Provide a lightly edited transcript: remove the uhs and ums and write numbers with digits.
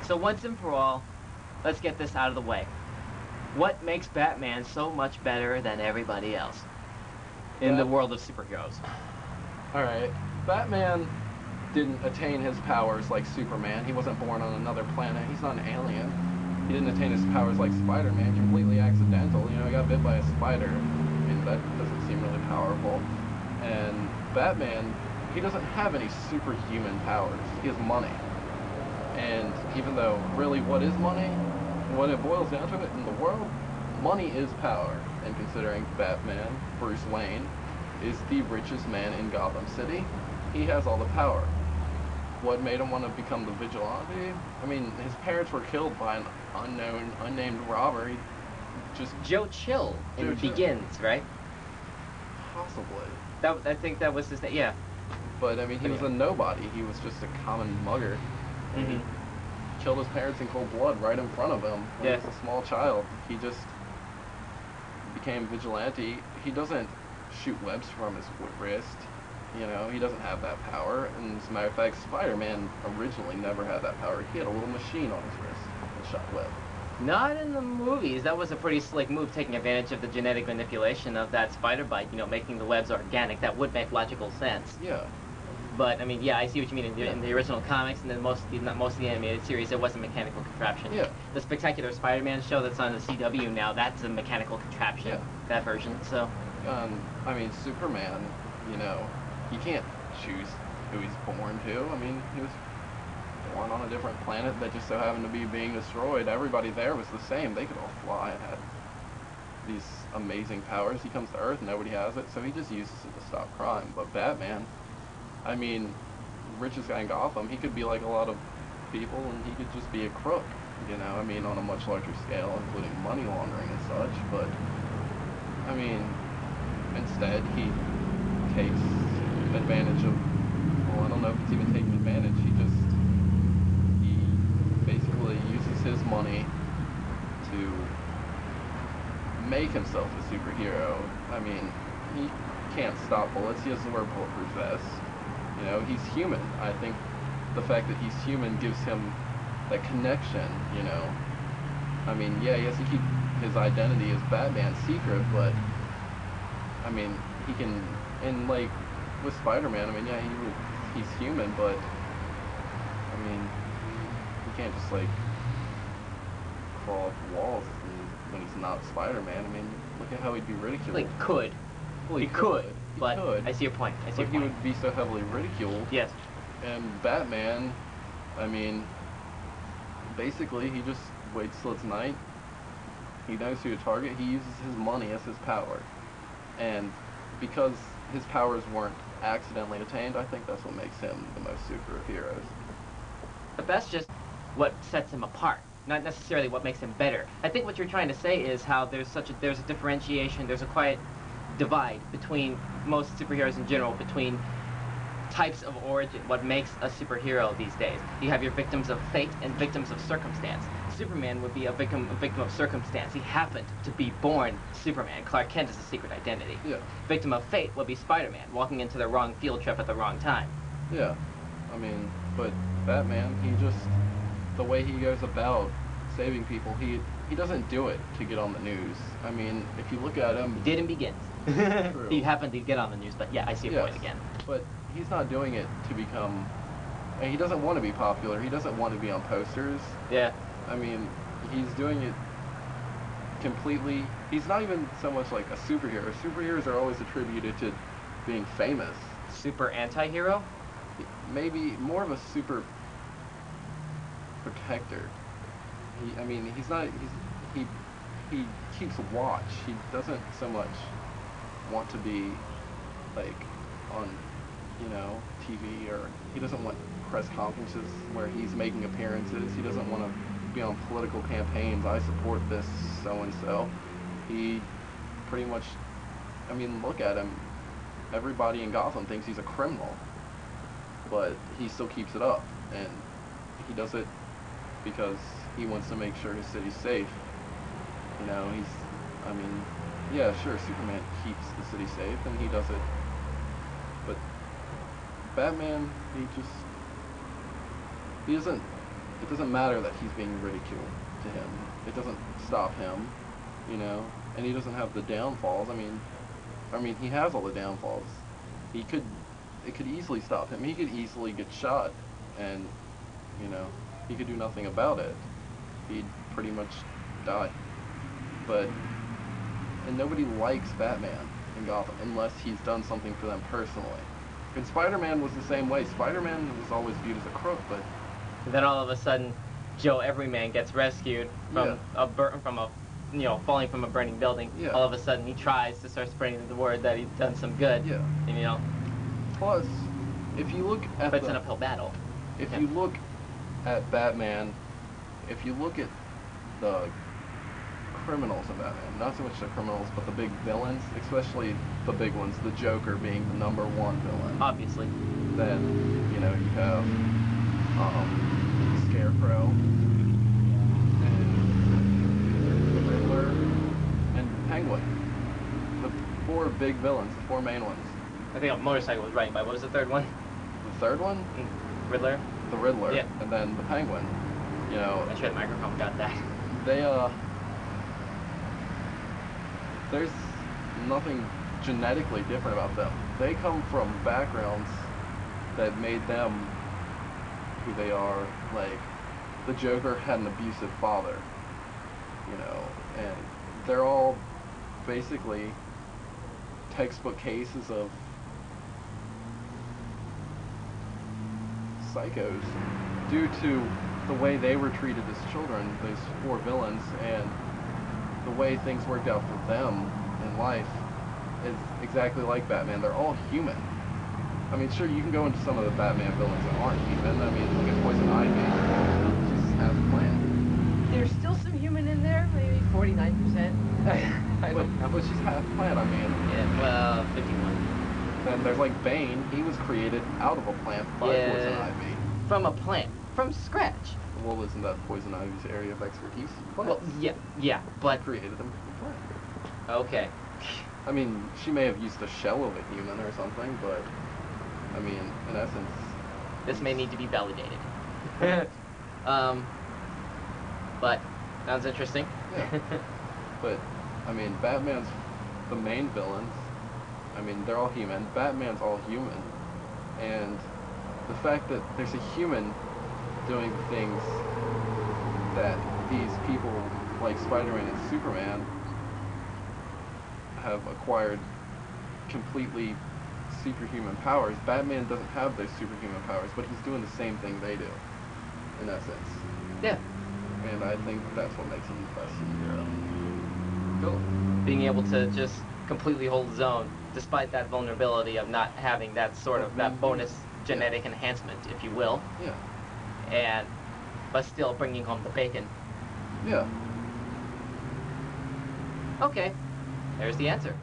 So once and for all, let's get this out of the way. What makes Batman so much better than everybody else in the world of superheroes? Alright, Batman didn't attain his powers like Superman. He wasn't born on another planet. He's not an alien. He didn't attain his powers like Spider-Man. Completely accidental. You know, he got bit by a spider. I mean, that doesn't seem really powerful. And Batman, he doesn't have any superhuman powers. He has money. And even though, really, what is money? When it boils down to it in the world, money is power. And considering Batman, Bruce Wayne, is the richest man in Gotham City, he has all the power. What made him want to become the vigilante? I mean, his parents were killed by an unnamed robber. He just Joe Chill in Begins, right? Possibly. I think that was his name. Yeah. But I mean, he was a nobody. He was just a common mugger. And he killed his parents in cold blood right in front of him when he was a small child. He just became vigilante. He doesn't shoot webs from his wrist. You know, he doesn't have that power. And as a matter of fact, Spider-Man originally never had that power. He had a little machine on his wrist that shot web. Not in the movies. That was a pretty slick move, taking advantage of the genetic manipulation of that spider bite, you know, making the webs organic. That would make logical sense. Yeah. But, I mean, yeah, I see what you mean. In the original comics and then most of the animated series, it was a mechanical contraption. Yeah. The Spectacular Spider-Man show that's on the CW now, that's a mechanical contraption, that version, so. I mean, Superman, you know, he can't choose who he's born to. I mean, he was born on a different planet that just so happened to be being destroyed. Everybody there was the same. They could all fly and had these amazing powers. He comes to Earth, nobody has it, so he just uses it to stop crime. But Batman, I mean, richest guy in Gotham, he could be like a lot of people, and he could just be a crook, you know, I mean, on a much larger scale, including money laundering and such, but, I mean, instead, he takes advantage of, well, I don't know if it's even taking advantage, he basically uses his money to make himself a superhero. I mean, he can't stop bullets, he has to wear a bulletproof vest. You know, he's human. I think the fact that he's human gives him that connection, you know. I mean, yeah, he has to keep his identity as Batman secret, but, I mean, he can, and like, with Spider-Man, I mean, yeah, he's human, but, I mean, he can't just, like, crawl off walls when he's not Spider-Man. I mean, look at how he'd be ridiculed. Like, could. Well, he could. But could. I see your point. But he would be so heavily ridiculed. Yes. And Batman, I mean, basically he just waits till it's night. He knows who to target. He uses his money as his power. And because his powers weren't accidentally attained, I think that's what makes him the most superheroes. But that's just what sets him apart, not necessarily what makes him better. I think what you're trying to say is how there's a differentiation, there's a quiet divide between most superheroes in general, between types of origin, what makes a superhero these days. You have your victims of fate and victims of circumstance. Superman would be a victim of circumstance. He happened to be born Superman. Clark Kent is a secret identity. Yeah. Victim of fate would be Spider-Man, walking into the wrong field trip at the wrong time. Yeah. I mean, but Batman, he just, the way he goes about saving people, he doesn't do it to get on the news. I mean, if you look at him... He did in Begins. True. He happened to get on the news, but yeah, I see your point again. But he's not doing it to become... And he doesn't want to be popular. He doesn't want to be on posters. Yeah. I mean, he's doing it completely... He's not even so much like a superhero. Superheroes are always attributed to being famous. Super anti-hero? Maybe more of a super protector. I mean, he's not... He keeps watch. He doesn't so much want to be, like, on, you know, TV, or he doesn't want press conferences where he's making appearances. He doesn't want to be on political campaigns. I support this so-and-so. He pretty much, I mean, look at him. Everybody in Gotham thinks he's a criminal, but he still keeps it up, and he does it because he wants to make sure his city's safe. You know, I mean, yeah, sure, Superman keeps the city safe, and he does it. But Batman, he doesn't it doesn't matter that he's being ridiculed to him. It doesn't stop him, you know, and he doesn't have the downfalls. I mean, he has all the downfalls. It could easily stop him. He could easily get shot, and, you know, he could do nothing about it. He'd pretty much die. And nobody likes Batman in Gotham unless he's done something for them personally. And Spider-Man was the same way. Spider-Man was always viewed as a crook, but then all of a sudden, Joe Everyman gets rescued from falling from a burning building. Yeah. All of a sudden, he tries to start spreading the word that he's done some good. Yeah. And, you know. Plus, if you look at But it's an uphill battle. If you look at Batman, if you look at the criminals in Batman, not so much the criminals, but the big villains, especially the big ones, the Joker being the #1 villain. Obviously. Then, you know, you have Scarecrow, and the Riddler, and Penguin. The 4 big villains, the 4 main ones. I think a motorcycle was right, but what was the third one? The third one? Riddler? The Riddler. Yeah. And then the Penguin. You know, I'm sure the microphone got that. There's nothing genetically different about them. They come from backgrounds that made them who they are. Like, the Joker had an abusive father, you know, and they're all basically textbook cases of psychos due to the way they were treated as children, those 4 villains, and the way things worked out for them in life is exactly like Batman. They're all human. I mean, sure, you can go into some of the Batman villains that aren't human. I mean, look at Poison Ivy. She's half plant. There's still some human in there, maybe 49%. But she's half plant, I mean. Yeah, well, 51. And there's like Bane. He was created out of a plant by Poison Ivy. From a plant, from scratch. Well, isn't that Poison Ivy's area of expertise? Well, yeah, but... created them from a plant. Okay. I mean, she may have used the shell of a human or something, but, I mean, in essence... This may need to be validated. But, sounds interesting. Yeah. But, I mean, Batman's the main villains. I mean, they're all human. Batman's all human. And the fact that there's a human doing things that these people like Spider-Man and Superman have acquired completely superhuman powers. Batman doesn't have those superhuman powers, but he's doing the same thing they do, in essence. Yeah. And I think that's what makes him the best superhero. Cool. Being able to just completely hold his own, despite that vulnerability of not having that sort of, that bonus genetic enhancement, if you will. Yeah. But still bringing home the bacon. Yeah. Okay. There's the answer.